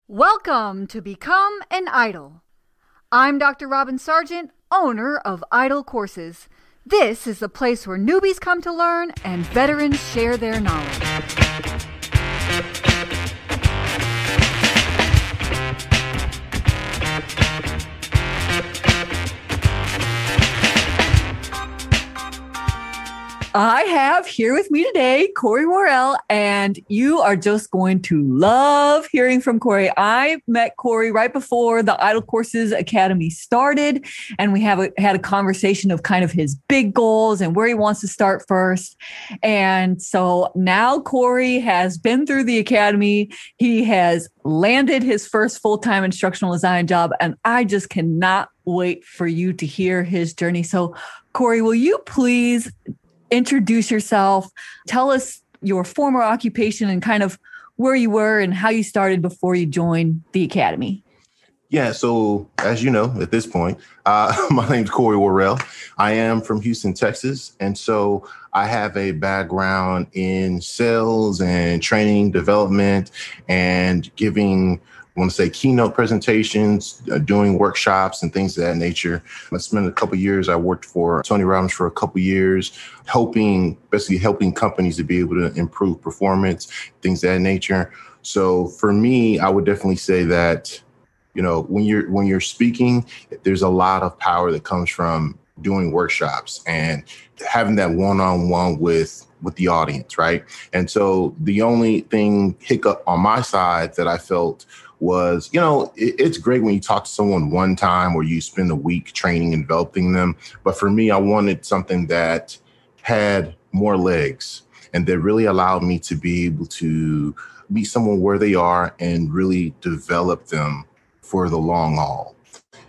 Welcome to Become an Idol. I'm Dr. Robin Sargent, owner of Idol Courses. This is the place where newbies come to learn and veterans share their knowledge. I have here with me today Corry Worrell, and you are just going to love hearing from Corry. I met Corry right before the Idol Courses Academy started, and we had a conversation of kind of his big goals and where he wants to start first. And so now Corry has been through the academy. He has landed his first full-time instructional design job, and I just cannot wait for you to hear his journey. So Corry, will you please introduce yourself, tell us your former occupation and kind of where you were and how you started before you joined the academy? Yeah, so as you know, at this point, my name's Corry Worrell. I am from Houston, Texas. And so I have a background in sales and training development and giving, I want to say, keynote presentations, doing workshops and things of that nature. I spent a couple of years. I worked for Tony Robbins for a couple of years, basically helping companies to be able to improve performance, things of that nature. So for me, I would definitely say that, you know, when you're speaking, there's a lot of power that comes from doing workshops and having that one-on-one with the audience, right? And so the only hiccup on my side that I felt was, you know, it's great when you talk to someone one time or you spend a week training and developing them. But for me, I wanted something that had more legs and that really allowed me to be able to meet someone where they are and really develop them for the long haul.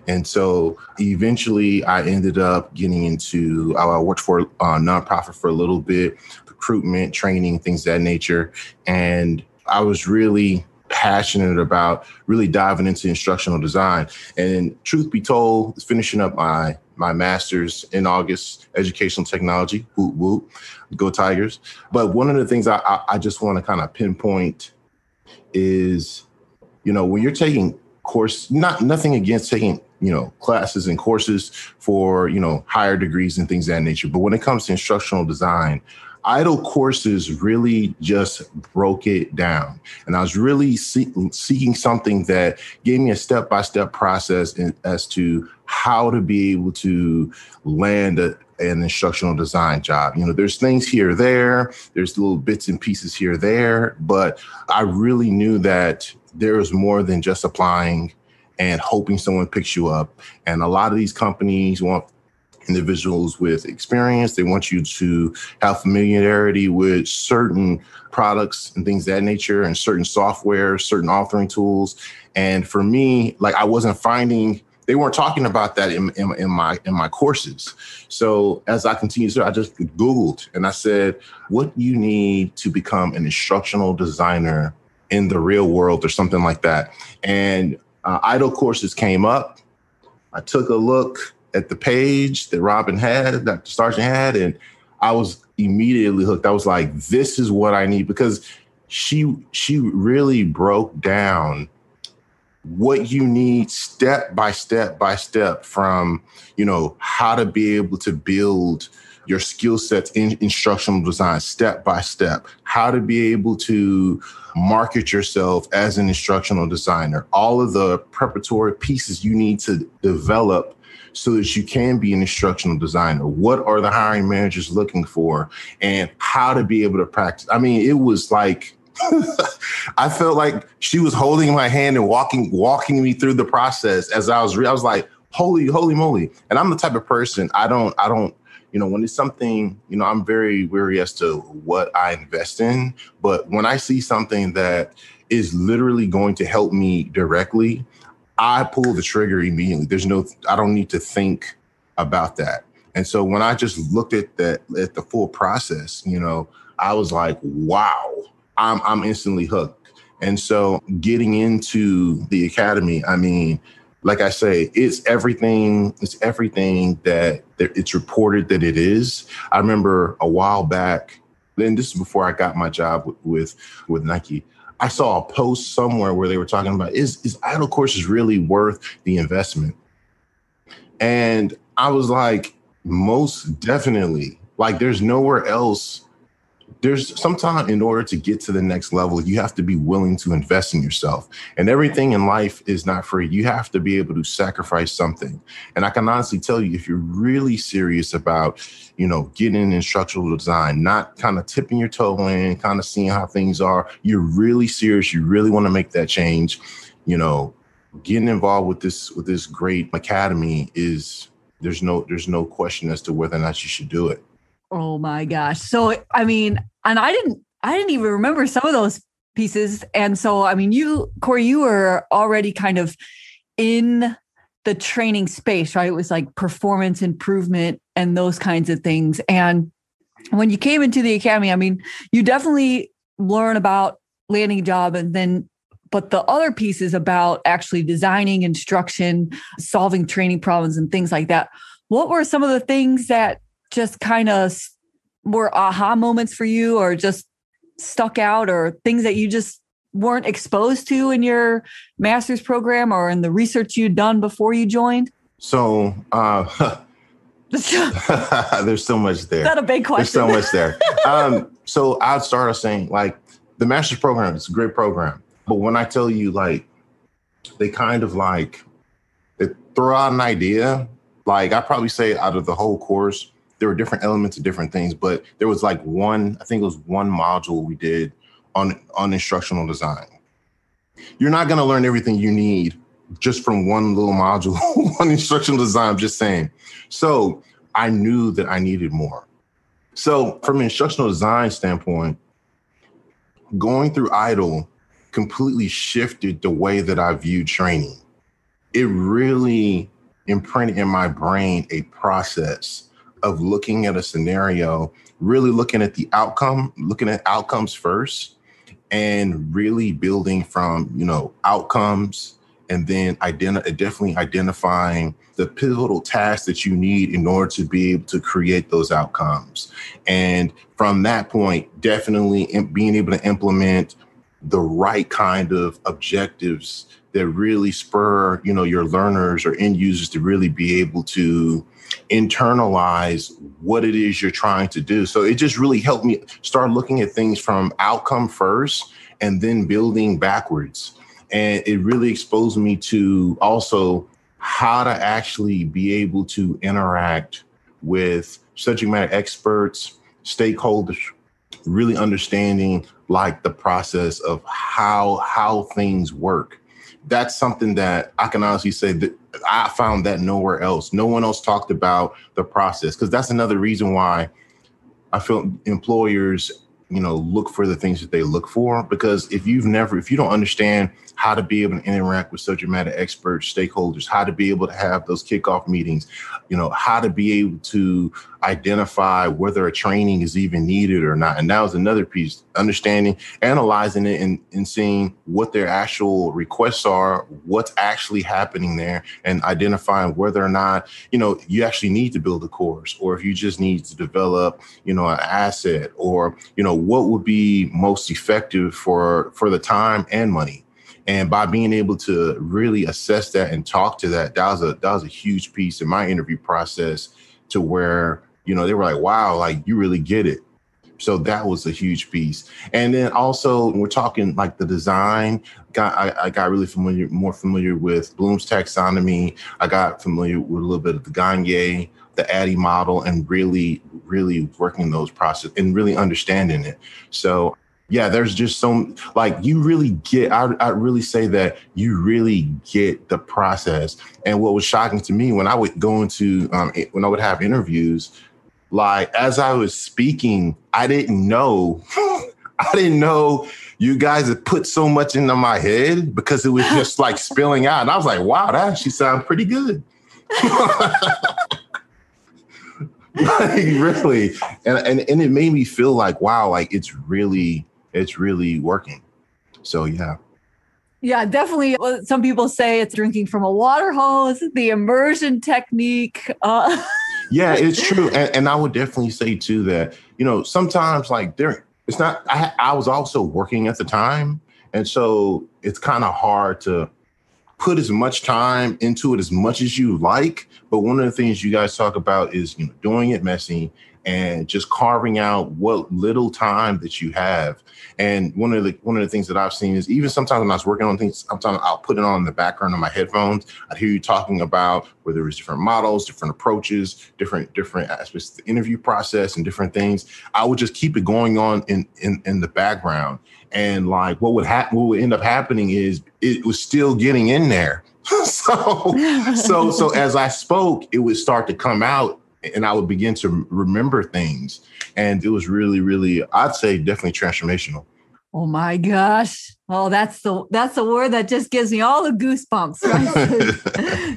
And so eventually I ended up getting into, I worked for a nonprofit for a little bit, recruitment, training, things of that nature. And I was really passionate about really diving into instructional design. And truth be told, finishing up my master's in August, educational technology, whoop, whoop, go Tigers. But one of the things I just want to kind of pinpoint is, you know, when you're taking nothing against taking, you know, classes and courses for, you know, higher degrees and things of that nature. But when it comes to instructional design, Idol Courses really just broke it down. And I was really seeking something that gave me a step-by-step process as to how to be able to land an instructional design job. You know, there's things here or there's little bits and pieces here or there, but I really knew that there was more than just applying and hoping someone picks you up. And a lot of these companies want individuals with experience. They want you to have familiarity with certain products and things of that nature and certain software, certain authoring tools. And for me, like they weren't talking about that in my courses. So as I continued, I just Googled and I said, what do you need to become an instructional designer in the real world or something like that? And Idol Courses came up. I took a look at the page that Dr. Sargent had, and I was immediately hooked. I was like, this is what I need, because she really broke down what you need step by step from, you know, how to be able to build your skill sets in instructional design step by step, how to be able to market yourself as an instructional designer, all of the preparatory pieces you need to develop so that you can be an instructional designer. What are the hiring managers looking for and how to be able to practice? I mean, it was like, I felt like she was holding my hand and walking me through the process as I was like, holy moly. And I'm the type of person, I don't, you know, when it's something, you know, I'm very wary as to what I invest in. But when I see something that is literally going to help me directly, I pull the trigger immediately. I don't need to think about that. And so when I just looked at the full process, you know, I was like, wow, I'm instantly hooked. And so getting into the academy, I mean, like I say, it's everything that it's reported that it is. I remember a while back, then this is before I got my job with Nike. I saw a post somewhere where they were talking about, is idle courses really worth the investment? And I was like, most definitely. Like, there's nowhere else. There's sometimes in order to get to the next level, you have to be willing to invest in yourself. And everything in life is not free. You have to be able to sacrifice something. And I can honestly tell you, if you're really serious about, getting in instructional design, not kind of tipping your toe in, kind of seeing how things are, you're really serious. You really want to make that change. Getting involved with this great academy there's no question as to whether or not you should do it. Oh my gosh. So, I mean, and I didn't even remember some of those pieces. And so, I mean, Corry, you were already kind of in the training space, right? It was like performance improvement and those kinds of things. And when you came into the academy, I mean, you definitely learn about landing a job, but the other piece is about actually designing instruction, solving training problems and things like that. What were some of the things that just kind of were aha moments for you, or just stuck out, or things that you just weren't exposed to in your master's program or in the research you'd done before you joined? So there's so much there. That's a big question. There's so much there. So I'd start off saying, like, the master's program, it's a great program. But when I tell you, like, they kind of like, they throw out an idea, like, I probably say out of the whole course, there were different elements of different things, but there was like I think it was one module we did on instructional design. You're not going to learn everything you need just from one little module on instructional design, I'm just saying. So I knew that I needed more. So from an instructional design standpoint, going through IDLE completely shifted the way that I viewed training. It really imprinted in my brain a process of looking at a scenario, really looking at the outcome, looking at outcomes first, and really building from, outcomes, and then definitely identifying the pivotal tasks that you need in order to be able to create those outcomes. And from that point, definitely being able to implement the right kind of objectives that really spur, your learners or end users to really be able to internalize what it is you're trying to do. So it just really helped me start looking at things from outcome first and then building backwards. And it really exposed me to also how to actually be able to interact with subject matter experts, stakeholders, really understanding like the process of how things work. That's something that I can honestly say that I found that nowhere else. No one else talked about the process, because that's another reason why I feel employers, look for the things that they look for, because if you don't understand how to be able to interact with subject matter experts, stakeholders, how to be able to have those kickoff meetings, how to be able to identify whether a training is even needed or not. And that was another piece, understanding, analyzing it and seeing what their actual requests are, what's actually happening there, and identifying whether or not, you actually need to build a course, or if you just need to develop, an asset, or, what would be most effective for the time and money. And by being able to really assess that and talk to that was a huge piece in my interview process, to where, they were like, wow, like, you really get it. So that was a huge piece. And then also, when we're talking like the design, I got really more familiar with Bloom's taxonomy. I got familiar with a little bit of the Gagne, the Addy model, and really, really working those processes and really understanding it. So yeah, there's just some, like, you really get, I really say that you really get the process. And what was shocking to me when I would go into, when I would have interviews, like, as I was speaking, I didn't know you guys had put so much into my head, because it was just like spilling out. And I was like, wow, that actually sounds pretty good. Like, really. And it made me feel like, wow, like, it's really working. So, yeah. Yeah, definitely. Some people say it's drinking from a water hose, the immersion technique. Yeah, it's true. And I would definitely say, too, that, sometimes, like, it's not, I was also working at the time. And so it's kind of hard to put as much time into it as much as you like. But one of the things you guys talk about is, doing it messy and just carving out what little time that you have. And one of the things that I've seen is, even sometimes when I was working on things, sometimes I'll put it on in the background of my headphones. I'd hear you talking about where there was different models, different approaches, different aspects of the interview process and different things. I would just keep it going on in the background. And like what would end up happening is it was still getting in there. So as I spoke, it would start to come out and I would begin to remember things. And it was really, really, I'd say definitely transformational. Oh my gosh. Oh, that's the word that just gives me all the goosebumps, right?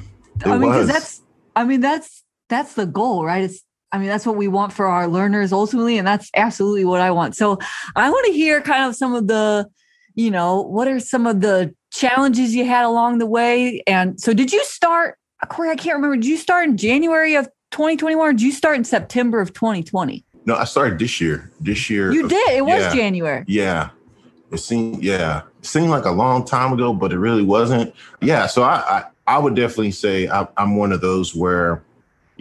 That's the goal, right? That's what we want for our learners ultimately. And that's absolutely what I want. So I want to hear kind of some of the, what are some of the challenges you had along the way? And so did you start, Corry, I can't remember, did you start in January of 2021 or did you start in September of 2020? No, I started this year. You did? It was January. Yeah. It seemed like a long time ago, but it really wasn't. Yeah. So I would definitely say I'm one of those where,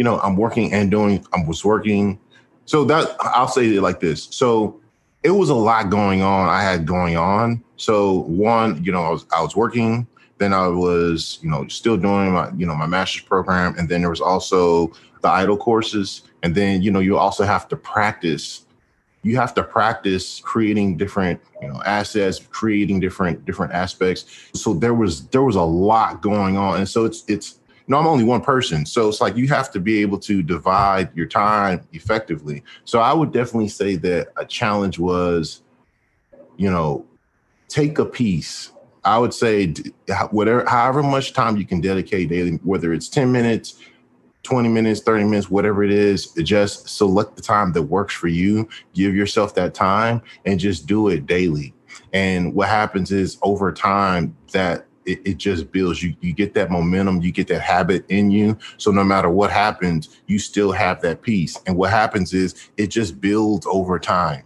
I'm working and I was working. So that I'll say it like this. So it was a lot going on. I had going on. So one, I was working, then I was, still doing my master's program. And then there was also the idle courses. And then, you also have to practice. You have to practice creating different, assets, creating different aspects. So there was a lot going on. And so it's I'm only one person. So it's like you have to be able to divide your time effectively. So I would definitely say that a challenge was, take a piece. I would say however much time you can dedicate daily, whether it's 10 minutes, 20 minutes, 30 minutes, whatever it is, just select the time that works for you. Give yourself that time and just do it daily. And what happens is over time that it just builds. You get that momentum, you get that habit in you. So no matter what happens, you still have that piece. And what happens is it just builds over time.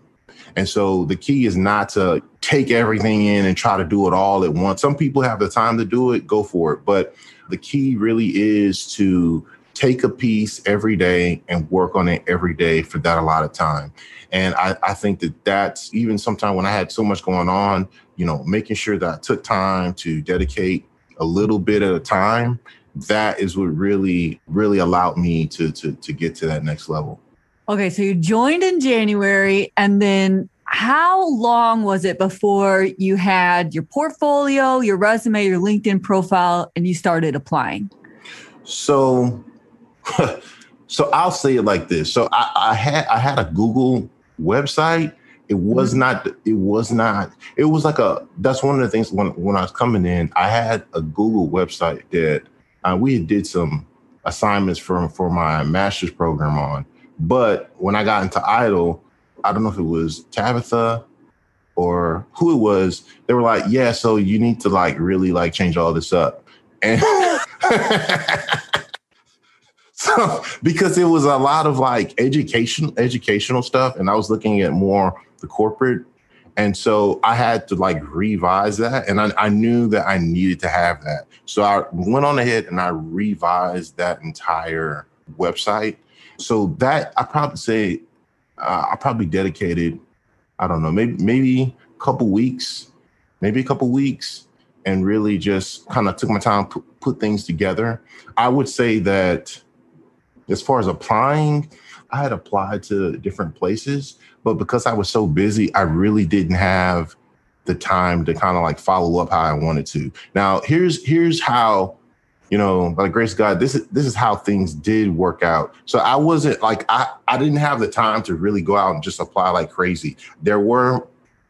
And so the key is not to take everything in and try to do it all at once. Some people have the time to do it, go for it. But the key really is to take a piece every day and work on it every day for that a lot of time. And I think that's even sometimes when I had so much going on, making sure that I took time to dedicate a little bit at a time, that is what really, really allowed me to get to that next level. Okay, so you joined in January, and then how long was it before you had your portfolio, your resume, your LinkedIn profile, and you started applying? So I'll say it like this. So I had a Google website. It was not, that's one of the things when I was coming in, I had a Google website that we did some assignments for my master's program on. But when I got into Idle, I don't know if it was Tabitha or who it was, they were like, yeah, so you need to really change all this up. And so because it was a lot of educational stuff, and I was looking at more the corporate. And so I had to revise that. And I knew that I needed to have that. So I went on ahead and I revised that entire website. So that I probably say I probably dedicated, I don't know, maybe a couple weeks, and really just kind of took my time, put things together. I would say that as far as applying, I had applied to different places, but because I was so busy, I really didn't have the time to kind of follow up how I wanted to. Now, here's how, by the grace of God, this is how things did work out. So I wasn't I didn't have the time to really go out and just apply like crazy. There were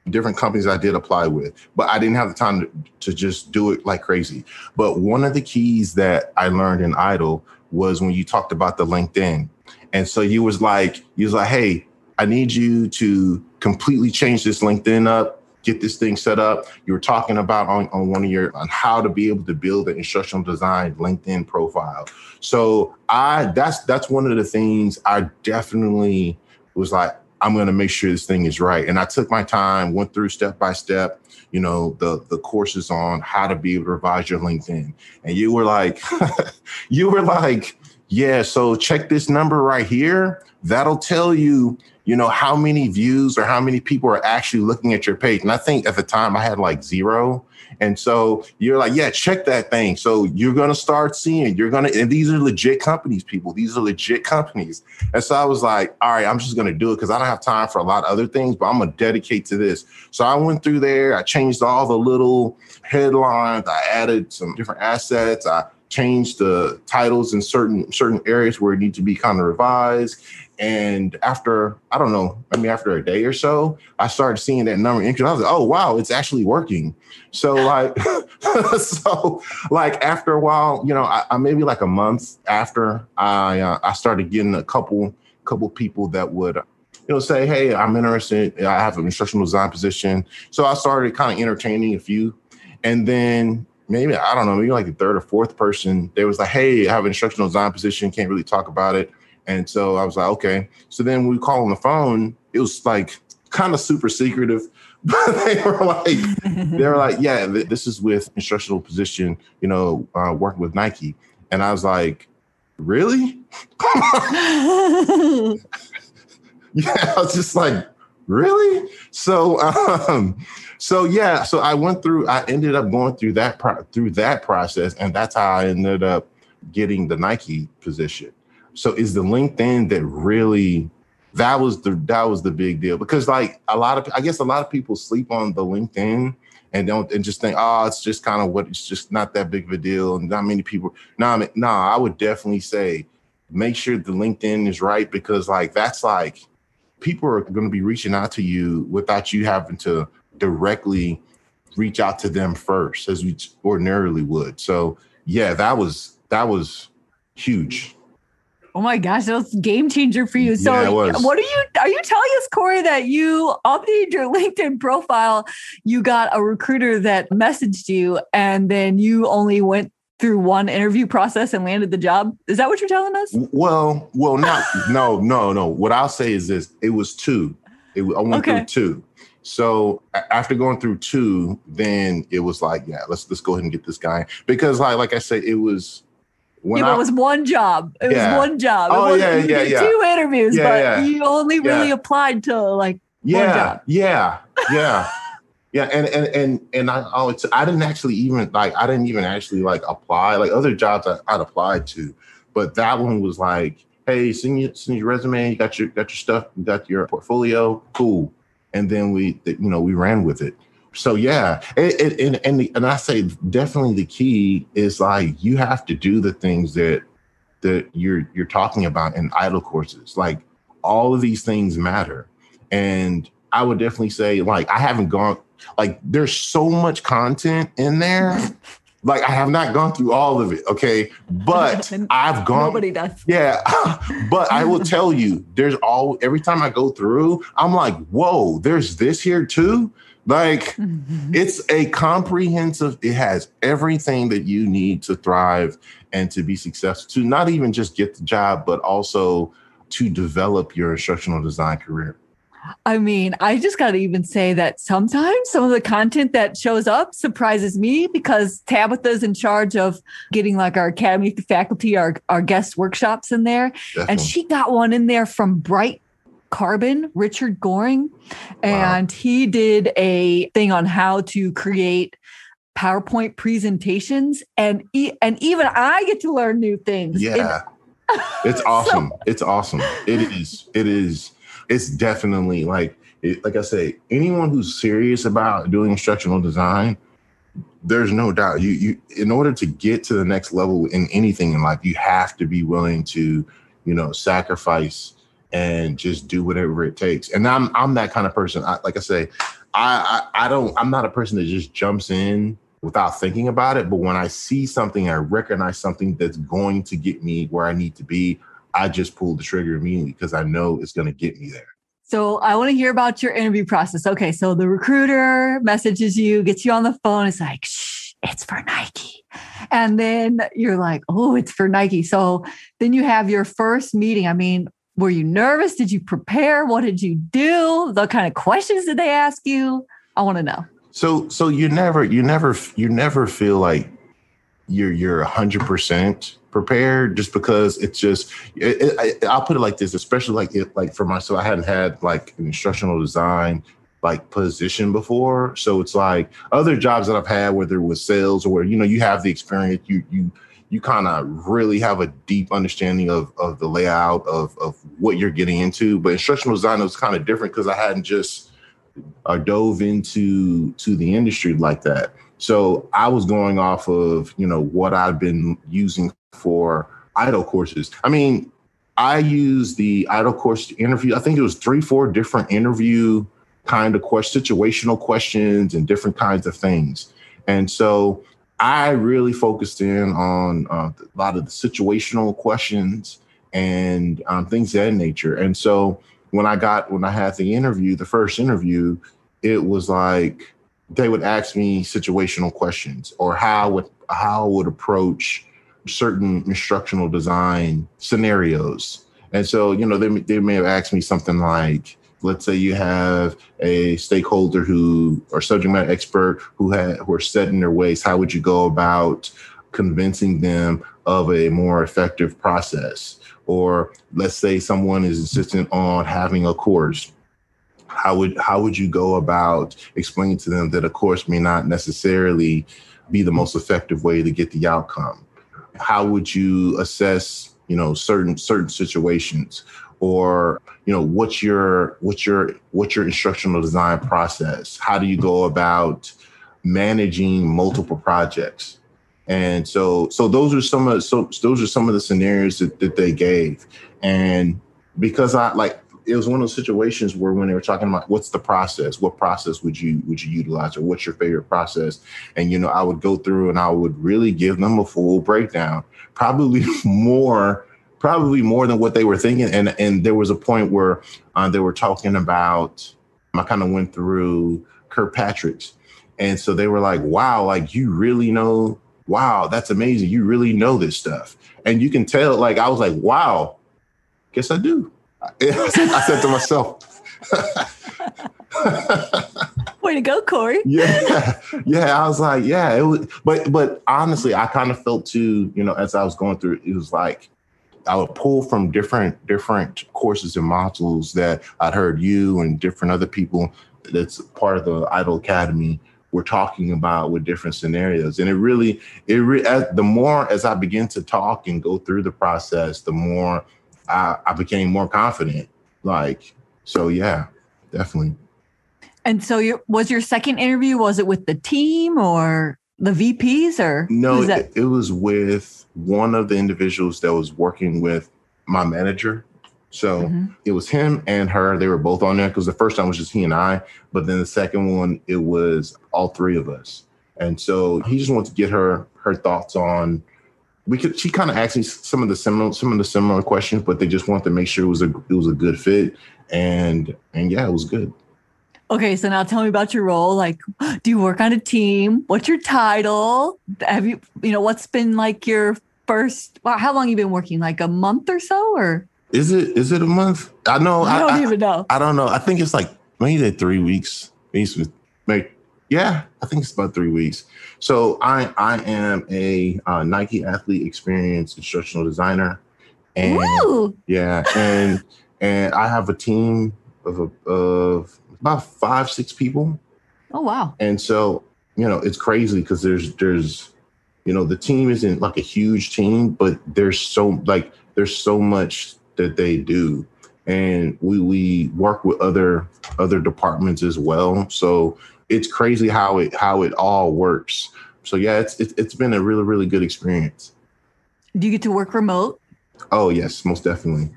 different companies I did apply with, but I didn't have the time to just do it like crazy. But one of the keys that I learned in Idle was when you talked about the LinkedIn. And so he was like, hey, I need you to completely change this LinkedIn up, get this thing set up. You were talking about on how to be able to build an instructional design LinkedIn profile. So that's one of the things I definitely was like, I'm going to make sure this thing is right. And I took my time, went through step by step, the courses on how to be able to revise your LinkedIn. And you were like, yeah, so check this number right here. That'll tell you, how many views or how many people are actually looking at your page. And I think at the time I had like 0. And so you're like, yeah, check that thing. So you're going to start seeing, and these are legit companies, people. These are legit companies. And so I was like, all right, I'm just going to do it because I don't have time for a lot of other things, but I'm going to dedicate to this. So I went through there. I changed all the little headlines. I added some different assets. I changed the titles in certain areas where it needs to be kind of revised. And after a day or so, I started seeing that number increase. I was like, oh, wow, it's actually working. So after a while, I maybe like a month after I started getting a couple people that would, say, hey, I'm interested. I have an instructional design position. So I started kind of entertaining a few. And then maybe like the third or fourth person, they was like, hey, I have an instructional design position. Can't really talk about it. And so I was like, okay. So then we call on the phone. It was like kind of super secretive, but they were like, yeah, this is with instructional position, working with Nike. And I was like, really? Yeah, I was just like, really? So I ended up going through that process, and that's how I ended up getting the Nike position. So is the LinkedIn that really, that was the big deal, because like I guess a lot of people sleep on the LinkedIn and just think, oh, it's just kind of it's just not that big of a deal. And not many people. I would definitely say make sure the LinkedIn is right, because like that's like people are going to be reaching out to you without you having to directly reach out to them first, as we ordinarily would. So yeah, that was huge. Oh my gosh, that was a game changer for you. So yeah, it was. What are you telling us, Corry, that you updated your LinkedIn profile, you got a recruiter that messaged you, and then you only went through one interview process and landed the job? Is that what you're telling us? Well, no. What I'll say is this: it was 2. I went through 2. So after going through 2, then it was like, yeah, let's go ahead and get this guy, because like I said, it was. But it was one job. It was one job. Oh, you did 2 interviews, but you only really applied to like one job. Yeah. And I didn't even actually like apply. Like other jobs I'd applied to, but that one was like, hey, send your resume. You got your stuff. You got your portfolio. Cool. And then we ran with it. So yeah, and I say definitely the key is like you have to do the things that you're talking about in idle courses. Like all of these things matter, and I would definitely say like I haven't gone like there's so much content in there. Like I have not gone through all of it, okay, but I've gone. Nobody does. Yeah, but I will tell you, every time I go through, I'm like, whoa, there's this here too. Like it's a comprehensive, it has everything that you need to thrive and to be successful, to not even just get the job, but also to develop your instructional design career. I mean, I just got to even say that sometimes some of the content that shows up surprises me, because Tabitha's in charge of getting like our academy faculty, our guest workshops in there. Definitely. And she got one in there from Bright Carbon, Richard Goring. And he did a thing on how to create PowerPoint presentations. And even I get to learn new things. Yeah. It's awesome. It's awesome. It is. It's definitely like I say, anyone who's serious about doing instructional design, there's no doubt you in order to get to the next level in anything in life, you have to be willing to, sacrifice and just do whatever it takes. And I'm that kind of person. I'm not a person that just jumps in without thinking about it. But when I see something, I recognize something that's going to get me where I need to be, I just pull the trigger immediately because I know it's going to get me there. So I want to hear about your interview process. Okay, so the recruiter messages you, gets you on the phone. It's like, shh, it's for Nike. And then you're like, oh, it's for Nike. So then you have your first meeting. I mean, Were you nervous? Did you prepare? What did you do? What kind of questions did they ask you? I want to know. So you never feel like you're 100% prepared, just because it's just, I'll put it like this, especially like for myself, I hadn't had like an instructional design like position before. So it's like other jobs that I've had, whether it was sales or where, you have the experience, you kind of really have a deep understanding of the layout of what you're getting into. But instructional design was kind of different because I hadn't just dove into the industry like that. So I was going off of, what I've been using for idle courses. I mean, I used the idle course to interview. I think it was 3-4 different interview kind of situational questions and different kinds of things. And so I really focused in on a lot of the situational questions and things of that nature. And so when I had the first interview, it was like they would ask me situational questions, or how I would approach certain instructional design scenarios. And so, they may have asked me something like, let's say you have a stakeholder or subject matter expert who are set in their ways. How would you go about convincing them of a more effective process? Or let's say someone is insistent on having a course. How would you go about explaining to them that a course may not necessarily be the most effective way to get the outcome? How would you assess, certain situations? Or, what's your instructional design process? How do you go about managing multiple projects? And so those are some of the scenarios that they gave. And because it was one of those situations where when they were talking about what's the process, what process would you utilize, or what's your favorite process? And, I would go through and I would really give them a full breakdown, probably more than what they were thinking. And there was a point where they were talking about, I kind of went through Kirkpatrick's. And so they were like, wow, like you really know, wow, that's amazing. You really know this stuff. And you can tell, like, I was like, wow, guess I do. I said to myself. Way to go, Corry. Yeah. I was like, yeah, it was, but honestly, I kind of felt too, as I was going through, it was like, I would pull from different courses and modules that I'd heard you and different other people that's part of the Idle Academy were talking about with different scenarios. And it really, the more as I began to talk and go through the process, the more I became more confident. So yeah, definitely. And so was your second interview, was it with the team or the VPs or? No, it was with one of the individuals that was working with my manager. So It was him and her. They were both on there because the first time was just he and I. But then the second one, it was all three of us. And so he just wanted to get her thoughts on. She kind of asked me some of the similar questions, but they just wanted to make sure it was a good fit. And yeah, it was good. Okay, so now tell me about your role. Like, do you work on a team? What's your title? Have you, what's been like your first? Wow, how long have you been working? Like a month or so, or is it a month? I know. I don't even know. I don't know. I think it's like maybe 3 weeks. Maybe, yeah, I think it's about 3 weeks. So I am a Nike Athlete Experience instructional designer, and Woo! Yeah, and I have a team of about 5-6 people. Oh wow! And so it's crazy because there's the team isn't like a huge team, but there's so much that they do, and we work with other departments as well. So it's crazy how it all works. So yeah, it's been a really, really good experience. Do you get to work remote? Oh yes, most definitely.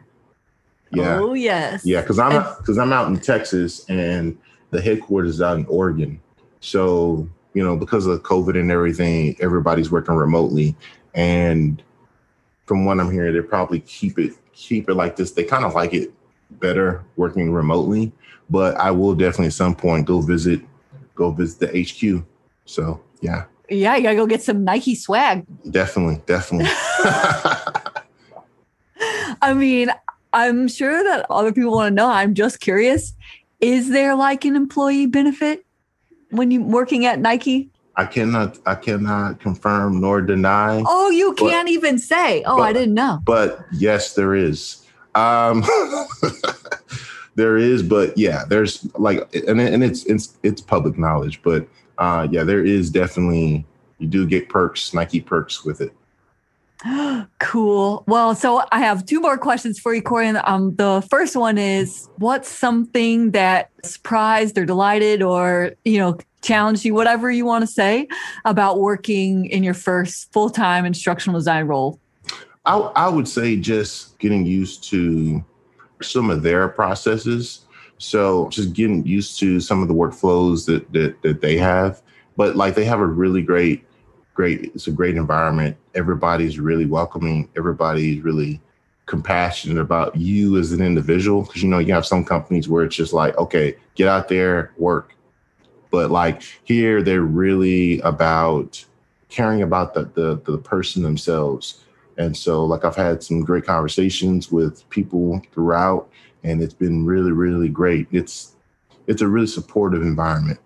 Yeah. Oh yes. Yeah, because I'm out in Texas and the headquarters is out in Oregon. So because of COVID and everything, everybody's working remotely. And from what I'm hearing, they probably keep it like this. They kind of like it better working remotely. But I will definitely at some point go visit the HQ. So yeah. Yeah, you gotta go get some Nike swag. Definitely. I mean, I'm sure that other people want to know. I'm just curious. Is there like an employee benefit when you're working at Nike? I cannot confirm nor deny. Oh, you can't even say. Oh, I didn't know. But yes, there is. There is, but yeah, there's like, and it's public knowledge, but yeah, there is definitely, you do get perks, Nike perks with it. Cool. Well, so I have two more questions for you, Corry. The first one is, what's something that surprised or delighted or, challenged you, whatever you want to say, about working in your first full-time instructional design role? I would say just getting used to some of their processes. So just getting used to some of the workflows that they have. But like, they have a really great, it's a great environment. Everybody's really welcoming. Everybody's really compassionate about you as an individual. Because, you have some companies where it's just like, okay, get out there, work. But like here, they're really about caring about the person themselves. And so like, I've had some great conversations with people throughout, and it's been really, really great. It's a really supportive environment.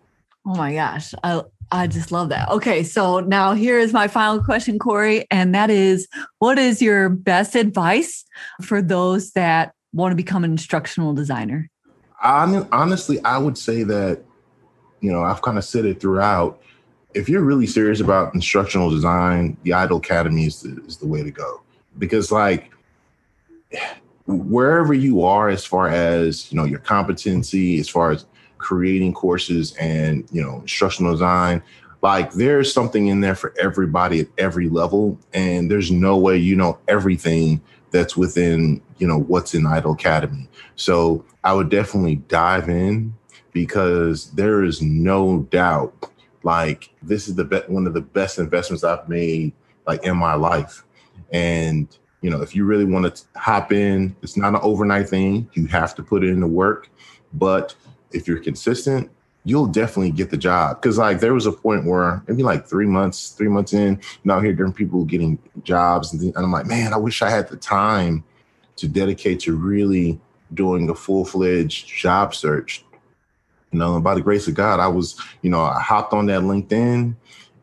Oh my gosh. I just love that. Okay. So now here is my final question, Corry. And that is, what is your best advice for those that want to become an instructional designer? Honestly, I would say that, I've kind of said it throughout. If you're really serious about instructional design, the ITIL Academy is the way to go. Because like, wherever you are, as far as, your competency, as far as creating courses and, instructional design, like there's something in there for everybody at every level. And there's no way you know everything that's within, what's in ITIL Academy. So I would definitely dive in, because there is no doubt, like, this is one of the best investments I've made, like, in my life. And, if you really want to hop in, it's not an overnight thing. You have to put in the work. But if you're consistent, you'll definitely get the job. Because like, there was a point where maybe like 3 months in, out here during people getting jobs, and I'm like, man, I wish I had the time to dedicate to really doing a full-fledged job search. By the grace of God, I was, I hopped on that LinkedIn,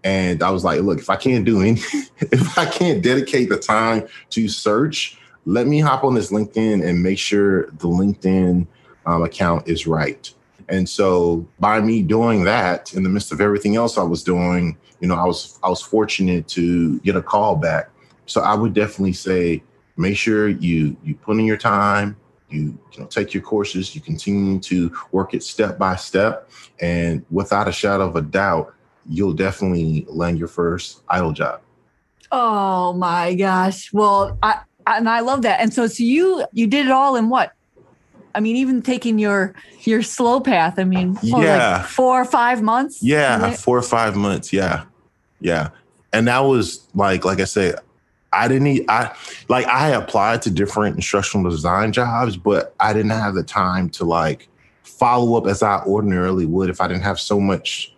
and I was like, look, if I can't dedicate the time to search, let me hop on this LinkedIn and make sure the LinkedIn account is right. And so by me doing that, in the midst of everything else I was doing, I was fortunate to get a call back. So I would definitely say, make sure you put in your time, you take your courses, you continue to work it step by step. And without a shadow of a doubt, you'll definitely land your first ITIL job. Oh my gosh. Well, I love that. And so you did it all in what? I mean, even taking your slow path, like 4 or 5 months? Yeah, 4 or 5 months. Yeah. Yeah. And that was like I said, I applied to different instructional design jobs, but I didn't have the time to like follow up as I ordinarily would if I didn't have so much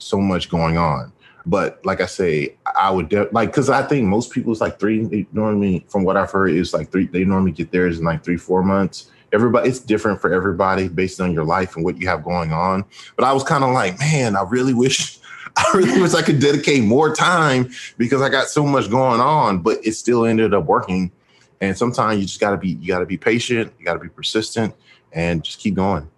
going on. But like I say, I would because I think most people, it's like 3, they normally, from what I've heard, it's like 3, they normally get theirs in like 3-4 months. Everybody, it's different for everybody based on your life and what you have going on. But I was kind of like, man, I really wish I could dedicate more time, because I got so much going on, but it still ended up working. And sometimes you just gotta be patient, you gotta be persistent, and just keep going.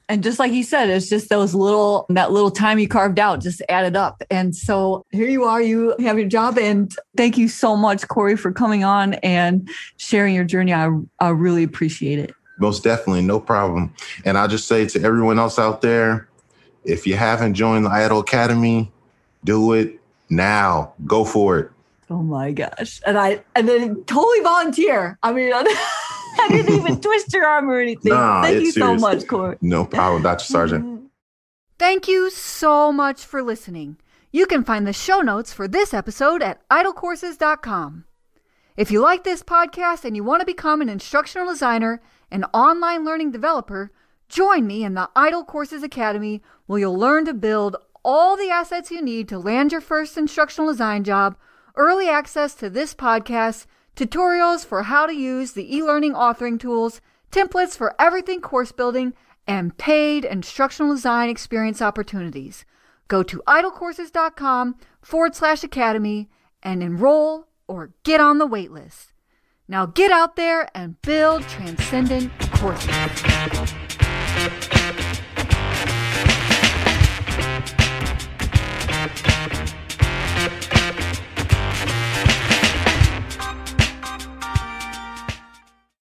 And just like you said, it's just that little time you carved out just added up. And so here you are, you have your job. And thank you so much, Corry, for coming on and sharing your journey. I really appreciate it. Most definitely. No problem. And I'll just say to everyone else out there, if you haven't joined the ITIL Academy, do it now. Go for it. Oh my gosh. And then totally volunteer. I didn't even twist your arm or anything. Thank you so much, Corry. No problem, Dr. Sargent. Thank you so much for listening. You can find the show notes for this episode at itlcourses.com. If you like this podcast and you want to become an instructional designer and online learning developer, join me in the ITIL Courses Academy, where you'll learn to build all the assets you need to land your first instructional design job, early access to this podcast, tutorials for how to use the e-learning authoring tools, templates for everything course building, and paid instructional design experience opportunities. Go to idlecourses.com/academy and enroll or get on the waitlist. Now get out there and build transcendent courses.